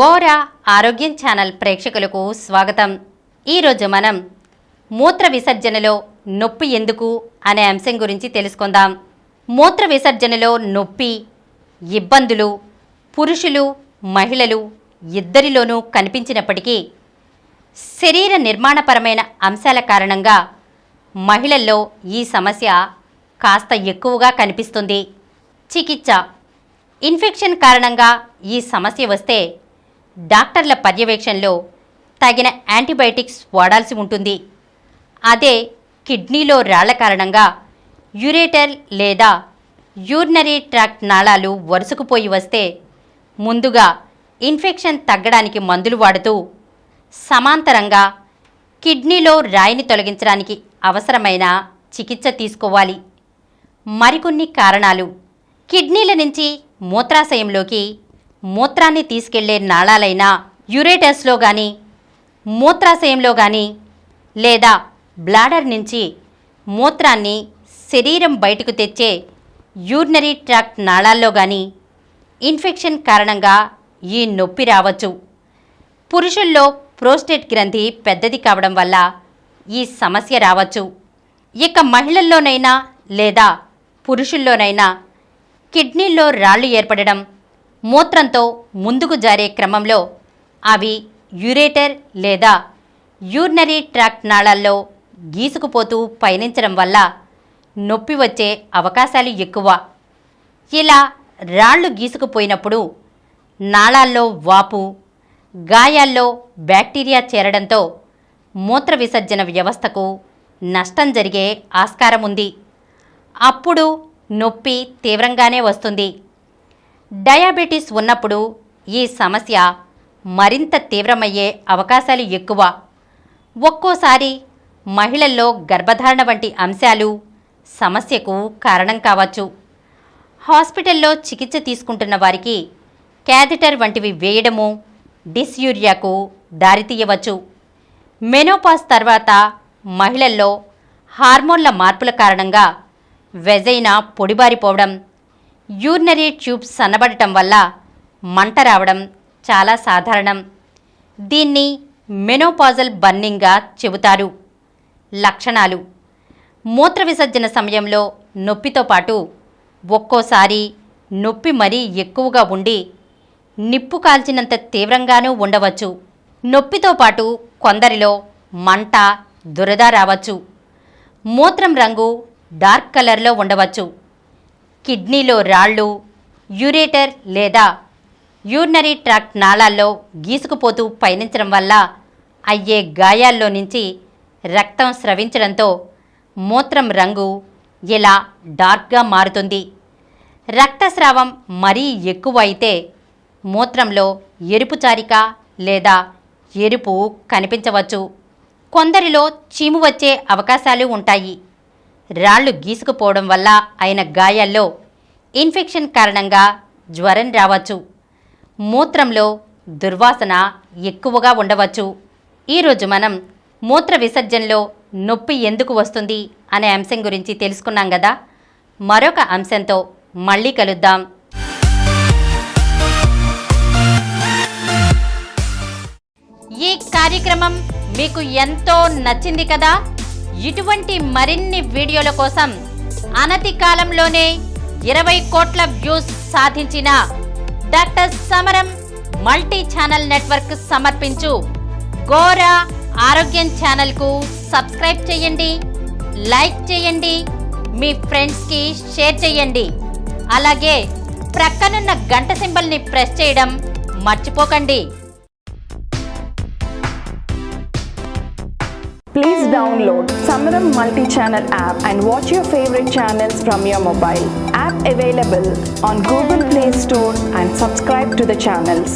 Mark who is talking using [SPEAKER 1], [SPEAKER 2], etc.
[SPEAKER 1] గోర ఆరోగ్యం ఛానల్ ప్రేక్షకులకు స్వాగతం. ఈరోజు మనం మూత్ర విసర్జనలో నొప్పి ఎందుకు అనే అంశం గురించి తెలుసుకుందాం. మూత్ర విసర్జనలో నొప్పి, ఇబ్బందులు పురుషులు, మహిళలు ఇద్దరిలోనూ కనిపించినప్పటికీ శరీర నిర్మాణపరమైన అంశాల కారణంగా మహిళల్లో ఈ సమస్య కాస్త ఎక్కువగా కనిపిస్తుంది. చికిత్స. ఇన్ఫెక్షన్ కారణంగా ఈ సమస్య వస్తే డాక్టర్ల పర్యవేక్షణలో తగిన యాంటీబయాటిక్స్ వాడాల్సి ఉంటుంది. అదే కిడ్నీలో రాళ్ల కారణంగా యూరేటర్ లేదా యూరినరీ ట్రాక్ట్ నాళాలు వరుసకుపోయి వస్తే ముందుగా ఇన్ఫెక్షన్ తగ్గడానికి మందులు వాడుతూ సమాంతరంగా కిడ్నీలో రాయిని తొలగించడానికి అవసరమైన చికిత్స తీసుకోవాలి. మరికొన్ని కారణాలు. కిడ్నీల నుంచి మూత్రాశయంలోకి మూత్రాన్ని తీసుకెళ్లే నాళాలైన యూరేటర్స్లో కానీ, మూత్రాశయంలో కానీ లేదా బ్లాడర్ నుంచి మూత్రాన్ని శరీరం బయటకు తెచ్చే యూరినరీ ట్రాక్ట్ నాళాల్లో కానీ ఇన్ఫెక్షన్ కారణంగా ఈ నొప్పి రావచ్చు. పురుషుల్లో ప్రోస్టేట్ గ్రంథి పెద్దది కావడం వల్ల ఈ సమస్య రావచ్చు. ఇక మహిళల్లోనైనా లేదా పురుషుల్లోనైనా కిడ్నీల్లో రాళ్లు ఏర్పడడం, మూత్రంతో ముందుకు జారే క్రమంలో అవి యూరేటర్ లేదా యూరినరీ ట్రాక్ట్ నాళాల్లో గీసుకుపోతూ పయనించడం వల్ల నొప్పి వచ్చే అవకాశాలు ఎక్కువ. ఇలా రాళ్లు గీసుకుపోయినప్పుడు నాళాల్లో వాపు, గాయాల్లో బ్యాక్టీరియా చేరడంతో మూత్ర విసర్జన వ్యవస్థకు నష్టం జరిగే ఆస్కారం ఉంది. అప్పుడు నొప్పి తీవ్రంగానే వస్తుంది. డయాబెటీస్ ఉన్నప్పుడు ఈ సమస్య మరింత తీవ్రమయ్యే అవకాశాలు ఎక్కువ. ఒక్కోసారి మహిళల్లో గర్భధారణ వంటి అంశాలు సమస్యకు కారణం కావచ్చు. హాస్పిటల్లో చికిత్స తీసుకుంటున్న వారికి క్యాథెటర్ వంటివి వేయడము డిస్యూరియాకు దారితీయవచ్చు. మెనోపాజ్ తర్వాత మహిళల్లో హార్మోన్ల మార్పుల కారణంగా వెజైనా పొడిబారిపోవడం, యూరినరీ ట్యూబ్స్ సన్నబడటం వల్ల మంట రావడం చాలా సాధారణం. దీన్ని మెనోపాజల్ బర్నింగ్గా చెబుతారు. లక్షణాలు. మూత్ర విసర్జన సమయంలో నొప్పితో పాటు ఒక్కోసారి నొప్పి మరీ ఎక్కువగా ఉండి నిప్పు కాల్చినంత తీవ్రంగానూ ఉండవచ్చు. నొప్పితో పాటు కొందరిలో మంట, దురద రావచ్చు. మూత్రం రంగు డార్క్ కలర్లో ఉండవచ్చు. కిడ్నీలో రాళ్ళు, యూరేటర్ లేదా యూరినరీ ట్రాక్ట్ నాళాల్లో గీసుకుపోతూ పయనించడం వల్ల అయ్యే గాయాల్లో నుంచి రక్తం స్రవించడంతో మూత్రం రంగు ఇలా డార్క్గా మారుతుంది. రక్తస్రావం మరీ ఎక్కువ అయితే మూత్రంలో ఎరుపు చారిక లేదా ఎరుపు కనిపించవచ్చు. కొందరిలో చీము వచ్చే అవకాశాలు ఉంటాయి. రాళ్లు గీసుకుపోవడం వల్ల అయిన గాయాల్లో ఇన్ఫెక్షన్ కారణంగా జ్వరం రావచ్చు. మూత్రంలో దుర్వాసన ఎక్కువగా ఉండవచ్చు. ఈరోజు మనం మూత్ర విసర్జనలో నొప్పి ఎందుకు వస్తుంది అనే అంశం గురించి తెలుసుకున్నాం కదా. మరొక అంశంతో మళ్ళీ కలుద్దాం. ఈ కార్యక్రమం మీకు ఎంతో నచ్చింది కదా. ఇటువంటి మరిన్ని వీడియోల కోసం అనతి కాలంలోనే 20 కోట్ల వ్యూస్ సాధించిన డాక్టర్ సమరం మల్టీ ఛానల్ నెట్వర్క్ సమర్పించు గోర ఆరోగ్యం ఛానల్కు సబ్స్క్రైబ్ చేయండి, లైక్ చేయండి, మీ ఫ్రెండ్స్కి షేర్ చేయండి. అలాగే ప్రక్కనున్న గంట సింబల్ని ప్రెస్ చేయడం మర్చిపోకండి.
[SPEAKER 2] Please download Samaram multi-channel app and watch your favorite channels from your mobile. App available on Google Play Store and subscribe to the channels.